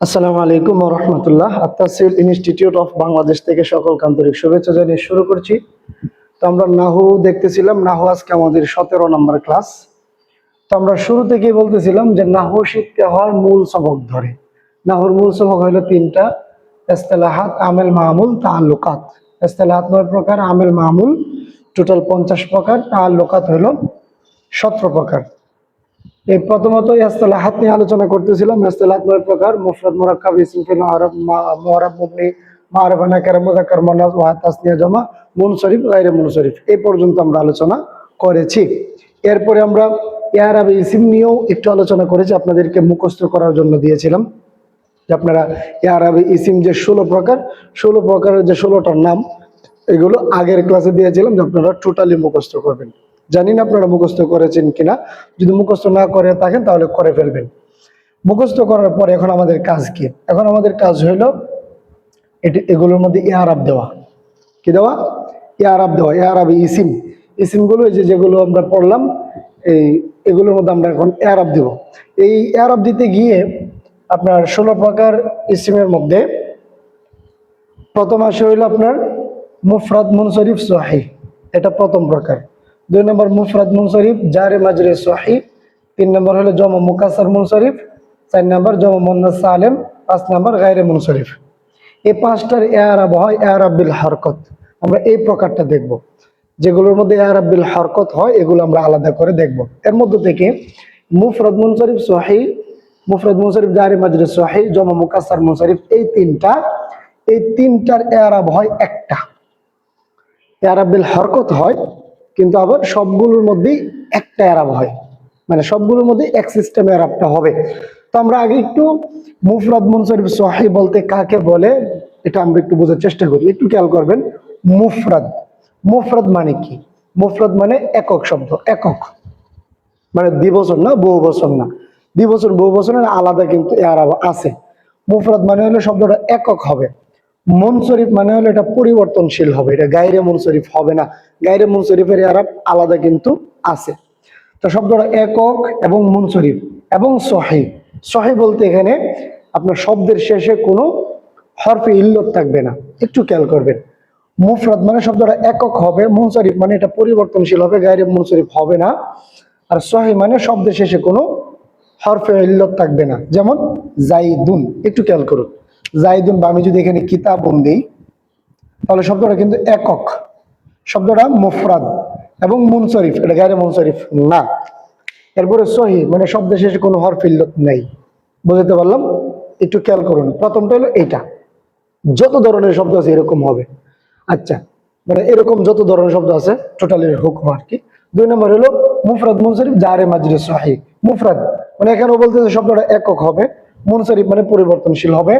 আসসালামু আলাইকুম ওয়া রাহমাতুল্লাহ। আত-তাসহিল ইনস্টিটিউট অফ বাংলাদেশ থেকে সকলকে আন্তরিক শুভেচ্ছা জানিয়ে শুরু করছি। তো আমরা নাহু দেখতেছিলাম। নাহু আজকে আমাদের 17 নম্বর ক্লাস। তো আমরা শুরু থেকেই বলতেছিলাম যে নাহু শিখতে হয় মূল সবক ধরে। নাহুর মূল সবক হলো তিনটা: ইসতিলাহাত, আমেল, মামুল, তাআল্লুকাত। ইসতিলাহাত 9 প্রকার, আমেল, মামুল টোটাল 50 প্রকার, তাআল্লুকাত হলো 17 প্রকার। এই প্রথমত ইসতিলাহাত নিয়ে আলোচনা করতেছিলাম। ইসতিলাহাত 9 প্রকার: মুফরাদ, মুরাক্কাব, ইসম, ফিল, আরব, মুআরাব, মুবনি, মা'রিফা, নাকিরা, মুযাক্কার, মুআন্নাস, ওয়াহিদ, তাসনিয়া, জামা, মুনসরিফ, গায়রে মুনসরিফ। এই পর্যন্ত আমরা আলোচনা করেছি। এরপরে আমরা ইআরাবে ইসম নিয়েও একটু আলোচনা করেছি, আপনাদেরকে মুখস্থ করার জন্য দিয়েছিলাম যে আপনারা ইআরাবে ইসম যে 16 প্রকার, 16 প্রকারের যে 16টার নাম, এগুলো আগের ক্লাসে দিয়েছিলাম যে আপনারা টোটালি মুখস্থ করবেন। জানি না আপনারা মুখস্থ করেছেন কিনা। যদি মুখস্থ না করে থাকেন তাহলে করে ফেলবেন। মুখস্থ করার পরে এখন আমাদের কাজ কি? এখন আমাদের কাজ হইল এগুলোর মধ্যে ইআরাব দেওয়া। কি দেওয়া? ইআরাব দেওয়া। ইআরাবে ইসিম, ইসিমগুলো এই যেগুলো আমরা পড়লাম, এগুলোর মধ্যে আমরা এখন ইআরাব দেব। এই ইআরাব দিতে গিয়ে আপনার 16 প্রকার ইসিমের মধ্যে প্রথম আসে হইল আপনার মুফরাদ, মুনসরিফ, সহিহ। এটা প্রথম প্রকার। 2 নম্বর মুফরাদ, মুনসরিফ, জারে, মাজরে, সহিহ। 3 নম্বর হলো জমা মুকাসসার, মুনসরিফ। 4 নম্বর জমা মুন্নাস সালেম। 5 নম্বর গায়রে মুনসরিফ। এই 5টার ইআরাব হয় ইআরাব বিল হরকত। আমরা এই প্রকারটা দেখব। যেগুলোর মধ্যে ইআরাব বিল হরকত হয় এগুলো আমরা আলাদা করে দেখব। এর মধ্যে থেকে মুফরাদ, মুনসরিফ, সহিহ, মুফরাদ, মুনসরিফ, জারে, মাজরে, সহিহ, জমা মুকাসসার, মুনসরিফ, এই তিনটার ইআরাব হয় একটা। ইআরাব বিল হরকত হয়, কিন্তু আবার সবগুলোর মধ্যেই একটা ইআরাব হয়, মানে সবগুলোর মধ্যে এক সিস্টেমে ইআরাবটা হবে। তো আমরা আগে একটু মুফরাদ, মুনসরিফ, সহিহ বলতে কাকে বলে এটা আমরা একটু বোঝার চেষ্টা করি। একটু খেয়াল করবেন। মুফরাদ, মুফরাদ মানে কি? মুফরাদ মানে একক শব্দ। একক মানে দ্বিবচন না, বহুবচন না। দ্বিবচন বহুবচনের আলাদা কিন্তু ইআরাব আছে। মুফরাদ মানে হলো শব্দটা একক হবে। মুনসরিফ মানে হলো এটা পরিবর্তনশীল হবে, এটা গায়রে মুনসরিফ হবে না। গায়রে মুনসরিফের ইআরাব আলাদা কিন্তু আছে। তো শব্দটা একক এবং মুনসরিফ এবং সহিহ। সহিহ বলতে এখানে আপনার শব্দের শেষে কোনো হরফে ইল্লত থাকবে না। একটু খেয়াল করবেন। মুফরাদ মানে শব্দটা একক হবে, মুনসরিফ মানে এটা পরিবর্তনশীল হবে, গায়রে মুনসরিফ হবে না। আর সহিহ মানে শব্দের শেষে কোনো হরফে ইল্লত থাকবে না। যেমন জাইদুন, একটু খেয়াল করুন। জাইদুন বা আমি যদি এখানে কিতাবুন দিই তাহলে শব্দটা কিন্তু একক। শব্দটা মুফরাদ এবং মুনসরিফ, এটা গায়রে মুনসরিফ না। এরপরে সহিহ মানে শব্দের শেষে কোনো হরফ ইল্লত নেই। বুঝতে পারলাম? একটু খেয়াল করুন। প্রথমটা হলো এইটা, যত ধরনের শব্দ আছে এরকম হবে। আচ্ছা, মানে এরকম যত ধরনের শব্দ আছে টোটালের হুকুম আর কি। 2 নম্বর হলো মুফরাদ, মুনসরিফ, জারে, মাজরে, সহিহ। মুফরাদ মানে এখানেও বলতেছে শব্দটা একক হবে, মুনসরিফ মানে পরিবর্তনশীল হবে,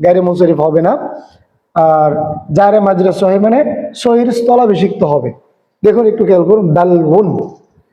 গায়রে মুনসরিফ হবে না। আর জারে, মাজরে, সহিহ মানে সহির স্থলাভিষিক্ত হবে। দেখুন একটু খেয়াল করুন। দালবুন,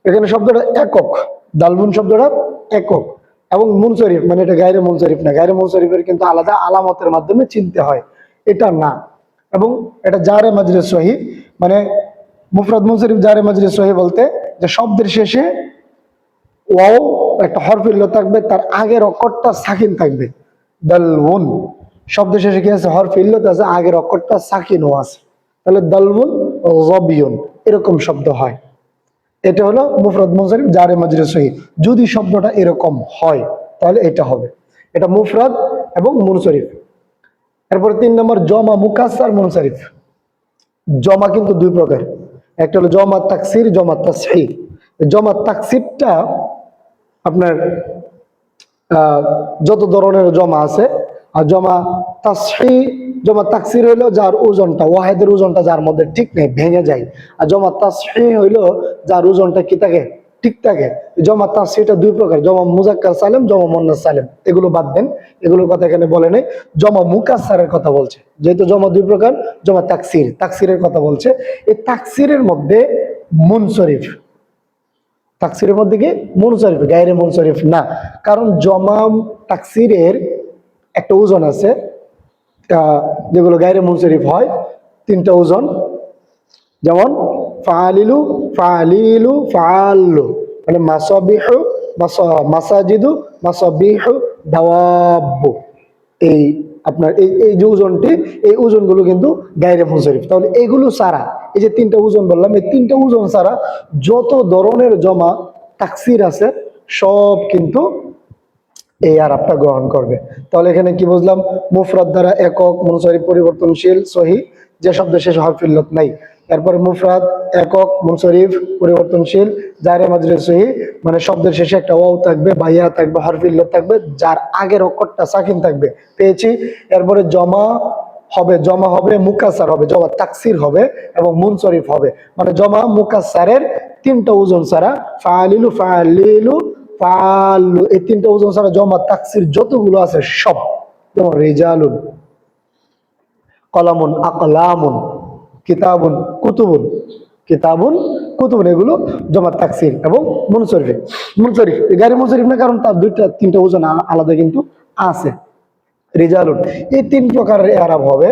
এখানে শব্দটা একক। দালবুন শব্দটা একক এবং মুনসরিফ মানে এটা গায়রে মুনসরিফ না। গায়রে মুনসরিফের কিন্তু আলাদা আলামতের মাধ্যমে চিনতে হয়, এটা না। এবং এটা জারে, মাজরে, সহিহ মানে মুফরাদ, মুনসরিফ, জারে, মাজরে, সহিহ বলতে যে শব্দের শেষে ওয়াও একটা হরফ ইল্লত থাকবে, তার আগের অক্ষরটা সাকিন থাকবে। দালবুন শব্দের শেষে কি আছে? হরফ ইল্লত আছে, আগের অক্ষরটা সাকিনও আছে। তাহলে দালবুন, যাবিয়ুন এরকম শব্দ হয়। এটা হলো মুফরাদ, মুনসরিফ, জারে, মাজরে, সহিহ। যদি শব্দটা এরকম হয় তাহলে এটা হবে, এটা মুফরাদ এবং মুনসরিফ। এরপরে 3 নম্বর জমা মুকাসসার, মুনসরিফ। জমা কিন্তু 2 প্রকার, একটা হলো জমা তাকসির, জমা তাসহিহ। জমা তাকসিরটা আপনার যত ধরনের জমা আছে। আর জমা তাসহিহ, জমা তাকসির হইলো যার ওজনটা, ওয়াহিদের ওজনটা যার মধ্যে ঠিক নেই, ভেঙে যায়। আর জমা তাসহিহ হইলো যার ওজনটা কি থাকে? ঠিক থাকে। জমা তাসহিহটা 2 প্রকার, জমা মুযাক্কার সালেম, জমা মুন্নাস সালেম। এগুলো বাদ দেন, এগুলোর কথা এখানে বলে নেই। জমা মুকাসসারের কথা বলছে, যেহেতু জমা 2 প্রকার। জমা তাকসির, তাকসিরের কথা বলছে। এই তাকসিরের মধ্যে মুনসরিফ, তাকসিরের মধ্যে কি? মুনসরিফ, গায়রে মুনসরিফ না। কারণ জমা তাকসিরের একটা ওজন আছে, যেগুলো গায়রে মুনসরিফ হয় 3টা ওজন। যেমন ফাআলিলু, ফাআলিলু, ফাআল্লু মানে মাসাবিহু, মাসাজিদু, মাসাবিহু, দাওয়াব্বু। এই আপনার এই এই যে ওজনটি, এই ওজনগুলো কিন্তু গায়রে মুনসরিফ। তাহলে এগুলো ছাড়া, এই যে তিনটা ওজন বললাম, এই তিনটা ওজন ছাড়া যত ধরনের জমা তাকসির আছে সব কিন্তু এই আরবটা গ্রহণ করবে। তাহলে এখানে কি বুঝলাম? মুফরাদ দ্বারা একক, মুনসরিফ পরিবর্তনশীল, সহি যে শব্দ শেষে হরফ ইল্লত নাই। এরপরে মুফরাদ, একক, মুনসরিফ পরিবর্তনশীল, জারে মাজরুর সহি মানে শব্দের শেষে একটা ওয়াও থাকবে, বাইয়া থাকবে, হরফ ইল্লত থাকবে, যার আগের অক্ষরটা সাকিন থাকবে, পেয়েছি। এরপরে জমা হবে মুকাসার হবে, জমা তাকসির হবে এবং মুনসরিফ হবে। মানে জমা মুকাসারের তিনটা ওজন ছাড়া, ফাআলিলু, ফাআলিলু, ফাআলু, এই তিনটা ওজন ছাড়া জমা তাকসির যতগুলো আছে সব, যেমন রিজালুন, কলামুন, আকলামুন, কিতাবুন, কুতুবুন, কিতাবুন, কুতুবুন, এগুলো জমা তাকসির এবং মুনসরিফ। মুনসরিফ গায়রে মুনসরিফ না, কারণ তার দুইটা তিনটা ওজন আলাদা কিন্তু আছে। রিজালুন, এই তিন প্রকারের এরাব হবে,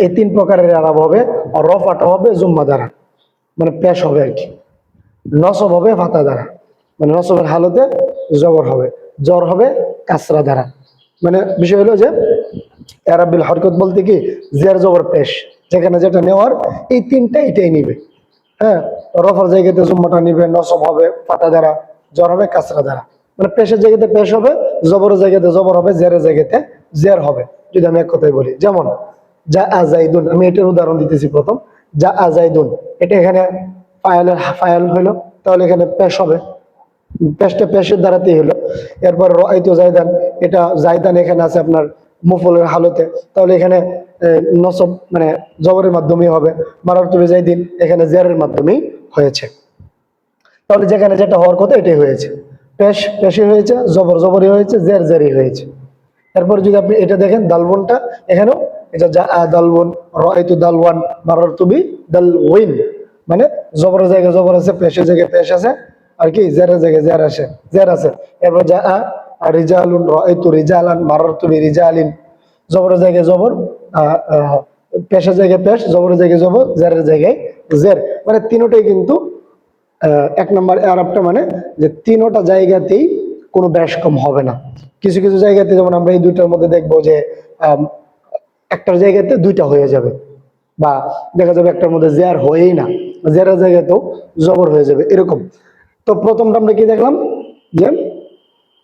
এই তিন প্রকারের এরাব হবে। আর রফাটা হবে জুম্মা দ্বারা, মানে পেশ হবে আর কি। নসব হবে ফাতা দ্বারা, মানে নসবের হালতে জবর হবে, জ্বর হবে কাসরা দ্বারা। মানে বিষয় হলো যে এরাবিল হরকত বলতে কি, জের জবর পেশ, যেখানে যেটা নেওয়ার এই তিনটা এটাই নিবে। হ্যাঁ, রফার জায়গাতে জুম্মাটা নিবে, নসব হবে ফাতা দ্বারা, জ্বর হবে কাসরা দ্বারা। মানে পেশের জায়গাতে পেশ হবে, জবরের জায়গাতে জবর হবে, জেরের জায়গাতে জের হবে। যদি আমি এক কথাই বলি, যেমন যা আজাইদুন, আমি এটার উদাহরণ দিতেছি প্রথম। যা আজাইদুন, এটা এখানে ফায়াল হইলো, তাহলে এখানে পেশ হবে, পেশটা পেশের দ্বারাতেই হলো। এরপর রাআইতু জায়দান, এটা জায়দান এখানে আছে আপনার মুফুলের হালতে, তাহলে এখানে নসব মানে জবরের মাধ্যমেই হবে। মারারতু বিজাইদিন, এখানে জেরের মাধ্যমেই হয়েছে। তাহলে যেখানে যেটা হওয়ার কথা এটাই হয়েছে, পেশ পেশি হয়েছে, জবর জবরই হয়েছে, জের জেরই হয়েছে। এরপর যদি আপনি এটা দেখেন দালবনটা, এখানেও এটা যা দালবন, রাআইতু দালওয়ান, মারারতু বি দালওয়িন, মানে জবরের জায়গায় জবর আছে, পেশের জায়গায় পেশ আছে, আর কি জেরের জায়গায় জের আছে, জের আছে। এরপর যা রিজালুন, রাআইতু রিজালান, মারারতু বি রিজালিন, জবরের জায়গায় জবর, পেশের জায়গায় পেশ, জবরের জায়গায় জবর, জেরের জায়গায় জের। মানে তিনটাই কিন্তু এক নম্বর আরবটা, মানে যে তিনটা জায়গাতেই কোনো ব্যাস কম হবে না। কিছু কিছু জায়গাতে যেমন আমরা এই দুইটার মধ্যে দেখবো যে একটার জায়গাতে দুইটা হয়ে যাবে, বা দেখা যাবে একটার মধ্যে জের হয়েই না, জেরের জায়গাতেও জবর হয়ে যাবে, এরকম। তো প্রথমটা আমরা কি দেখলাম যে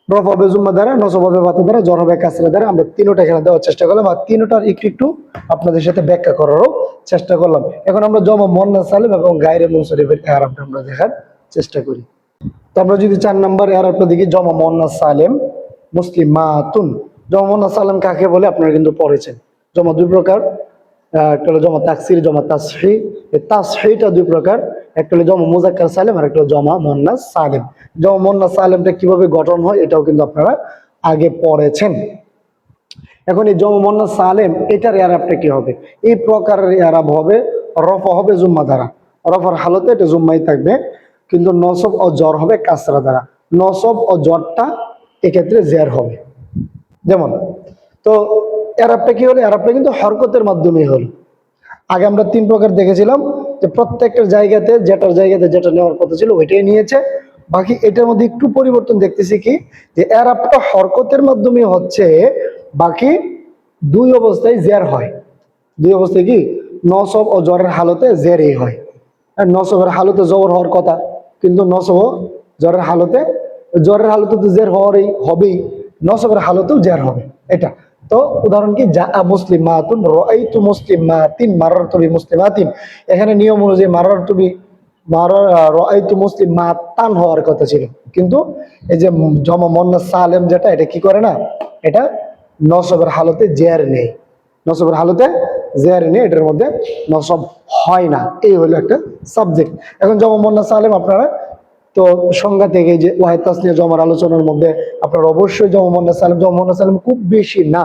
রফ হবে জুম্মা দ্বারা, নসব হবে ফাতা দ্বারা, জ্বর হবে কাসরা দ্বারা। আমরা তিনটা এখানে দেওয়ার চেষ্টা করলাম, আর তিনটার একটু একটু আপনাদের সাথে ব্যাখ্যা করারও চেষ্টা করলাম। এখন আমরা জমা মুয়ান্নাস সালিম এবং গায়রে মুনসরিফের ইআরাবটা আমরা দেখার চেষ্টা করি। তো আমরা যদি 4 নম্বর ইআরাবটা দেখি, জমা মুয়ান্নাস সালিম মুসলিমাতুন। জমা মুয়ান্নাস সালিম কাকে বলে আপনারা কিন্তু পড়েছেন। জমা দুই প্রকার, একটা হলো জমা তাকসির, জমা তাসহি। এই তাসহিটা দুই প্রকার, একটা হলো জমা মুজাক্কার সালিম, আর একটা হলো জমা মুয়ান্নাস সালিম। জমা মুয়ান্নাস সালিমটা কিভাবে গঠন হয় এটাও কিন্তু আপনারা আগে পড়েছেন। এখন এই জমা মুয়ান্নাস সালিম এটার ইআরাবটা কি হবে? এই প্রকারের ইআরাব হবে, রফা হবে জুম্মা দ্বারা, রফার হালতে এটা জুম্মাই থাকবে, কিন্তু নসব ও জ্বর হবে কাসরা দ্বারা। নসব ও জ্বরটা এক্ষেত্রে জের হবে। যেমন, তো ইআরাবটা কি হলো? ইআরাবটা কিন্তু হরকতের মাধ্যমে হলো। আগে আমরা 3 প্রকার দেখেছিলাম, যে প্রত্যেকটা জায়গাতে যেটার জায়গাতে যেটা নেওয়ার কথা ছিল ওইটাই নিয়েছে। বাকি এটার মধ্যে একটু পরিবর্তন দেখতেছি কি, যে ইআরাবটা হরকতের মাধ্যমে হচ্ছে, বাকি দুই অবস্থায় জের হয়। দুই অবস্থায় কি, নসব ও জ্বরের হালতে জেরই হয়। আর নসবের হালতে জবর হওয়ার কথা, কিন্তু নসব ও জ্বরের হালতে, জ্বরের হালতে তো জের হওয়ারই হবেই, নসবের হালতেও জের হবে। এটা তো উদাহরণ কি, যা মুসলিমাতুন, রাআইতু মুসলিমাতিন, মারারতু বি মুসলিমাতিন। এখানে নিয়ম অনুযায়ী মারারতু বি রাআইতু মুসলিমাতান হওয়ার কথা ছিল, কিন্তু এই যে জমা মুয়ান্নাস সালিম যেটা, এটা কি করে না, এটা নসবের হালতে জের নেই, নসবের হালতে জের নেই, এটার মধ্যে নসব হয় না। এই হলো একটা সাবজেক্ট। এখন জমা মুয়ান্নাস সালিম আপনারা তো সংজ্ঞা থেকে যে ওয়াহিদ তাসনিয়া জমার আলোচনার মধ্যে আপনারা অবশ্যই জমা মুয়ান্নাস সালিম খুব বেশি না,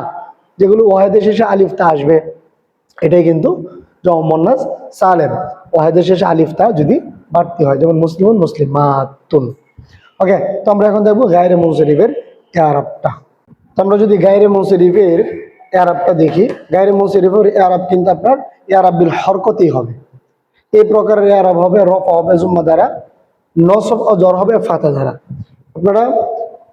যেগুলো ওয়াহিদের শেষে আলিফ তা আসবে এটাই কিন্তু জমা মুয়ান্নাস সালিম। ওয়াহিদের শেষে আলিফ তা যদি বাড়তি হয়, যেমন মুসলিমুন, মুসলিমাতুন। ওকে, তো আমরা এখন দেখবো গায়রে মুনসরিফের ইআরাবটা। তো আমরা যদি গায়রে মুনসরিফের ইআরাবটা দেখি, গায়রে মুনসরিফের ইআরাব কিন্তু আপনার ইআরাব বিল হরকতই হবে। এই প্রকারের ইআরাব হবে, রফা হবে জুম্মা দ্বারা, নসব ও জ্বর হবে ফাতা দ্বারা। আপনারা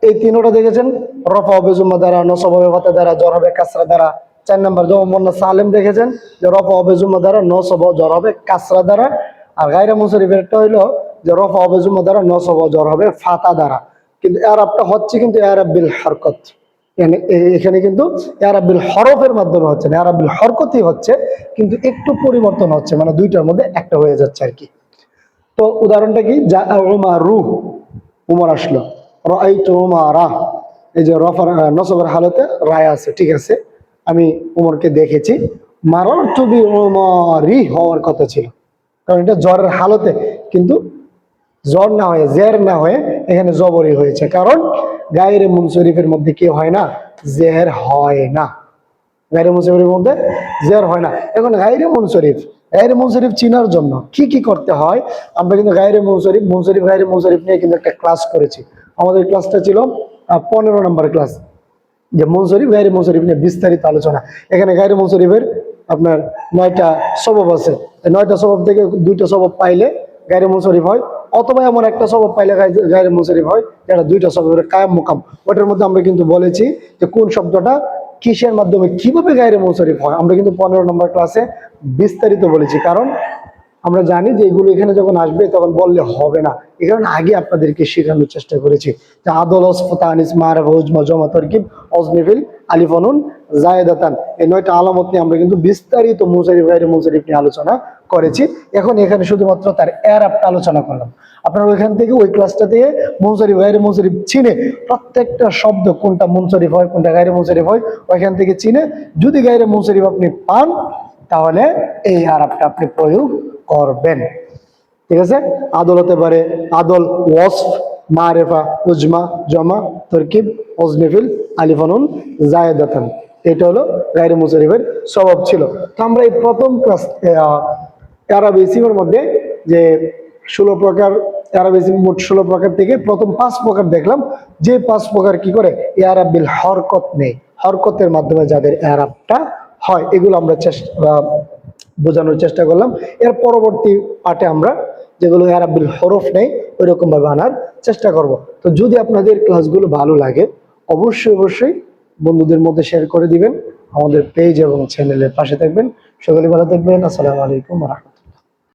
এই তিনটা দেখেছেন, রফা হবে জুম্মা দ্বারা, নসব হবে ফাতা দ্বারা, জ্বর হবে কাসরা দ্বারা। 4 নম্বর যেমন মোহাম্মদ সালেম দেখেছেন যে রফা হবে জুম্মা দ্বারা, নসব জ্বর হবে কাসরা দ্বারা। আর গায়রে মুনসরিফের একটা হইলো যে রফা হবে জুম্মা দ্বারা, নসব জ্বর হবে ফাতা দ্বারা। কিন্তু এরাবটা হচ্ছে কিন্তু এরাব বিল হরকত, এখানে কিন্তু এরাব বিল হরফের মাধ্যমে হচ্ছে না, এরাব বিল হরকতই হচ্ছে, কিন্তু একটু পরিবর্তন হচ্ছে, মানে দুইটার মধ্যে একটা হয়ে যাচ্ছে আর কি। তো উদাহরণটা কি, যা উমারু, উমর আসলো, রাআইতু উমারা, এই যে রফার নসবের হালতে রায় আছে, ঠিক আছে, আমি উমরকে দেখেছি। মারারতু বি উমারি হওয়ার কথা ছিল, কারণ এটা জ্বরের হালতে, কিন্তু জ্বর না হয়ে জের না হয়ে এখানে জবরই হয়েছে, কারণ গায়রে মুনসরিফের মধ্যে কি হয় না, জের হয় না, গায়রে মুনসরিফের মধ্যে জের হয় না। এখন গায়রে মুনসরিফ চিনার জন্য কি কি করতে হয়, আমরা কিন্তু গায়রে মুনসরিফ নিয়ে কিন্তু একটা ক্লাস করেছি। আমাদের ক্লাসটা ছিল 15 নম্বর ক্লাস, যে মুনসরিফ গায়রে মুনসরিফ নিয়ে বিস্তারিত আলোচনা। এখানে গায়রে মুনসরিফের আপনার 9টা সবব আছে, 9টা সবব থেকে 2টা সবব পাইলে গায়রে মুনসরিফ হয়, অথবা এমন একটা সবব পাইলে গায়রে মুনসরিফ হয়, যেটা 2টা সববের কায়েম মুকাম। ওটার মধ্যে আমরা কিন্তু বলেছি যে কোন শব্দটা কিসের মাধ্যমে কিভাবে গায়রে মুনসরিফ হয়, আমরা কিন্তু 15 নম্বর ক্লাসে বিস্তারিত বলেছি। কারণ আমরা জানি যে এগুলো এখানে যখন আসবে তখন বললে হবে না, এই কারণে আগে আপনাদেরকে শেখানোর চেষ্টা করেছি যে আদল, ওসফতা, আনিস, মারফা, উজমা, জমা, তারকিব, অজনিফিল, আলিফানুন, জায়েদাতান, এই 9টা আলামত নিয়ে আমরা কিন্তু বিস্তারিত মুনসরিফ গায়রে মুনসরিফ নিয়ে আলোচনা করেছি। এখন এখানে শুধুমাত্র তার এরাবটা আলোচনা করলাম। আপনারা ওইখান থেকে ওই ক্লাসটা থেকে মুনসরিফ গায়রে মুনসরিফ চিনে প্রত্যেকটা শব্দ কোনটা মুনসরিফ হয় কোনটা গায়রে মুনসরিফ হয় ওইখান থেকে চিনে যদি গায়রে মুনসরিফ আপনি পান তাহলে এই আরাবটা আপনি প্রয়োগ করবেন, ঠিক আছে। আদল হতে পারে আদল, ওয়াসফ, মারেফা, উজমা, জমা, তরকিব, ওজনিফিল, আলিফানুন, জায়েদাতান, এটা হলো গায়রে মুনসরিফের স্বভাব ছিল। তো আমরা এই প্রথম ক্লাস আরব ইসিমের মধ্যে যে 16 প্রকার আরব ইসিম, মোট 16 প্রকার থেকে প্রথম 5 প্রকার দেখলাম, যে 5 প্রকার কি করে ইয়ারাব বিল হরকত নেই, হরকতের মাধ্যমে যাদের এরাবটা হয়, এগুলো আমরা বোঝানোর চেষ্টা করলাম। এর পরবর্তী পার্টে আমরা যেগুলো এরাব বিল হরফ নেই ওই রকম ভাবে আনার চেষ্টা করব। তো যদি আপনাদের ক্লাসগুলো ভালো লাগে অবশ্যই বন্ধুদের মধ্যে শেয়ার করে দিবেন, আমাদের পেজ এবং চ্যানেলের পাশে থাকবেন। সকলে ভালো থাকবেন। আসসালামু আলাইকুম ওয়া রাহমাতুল্লাহ।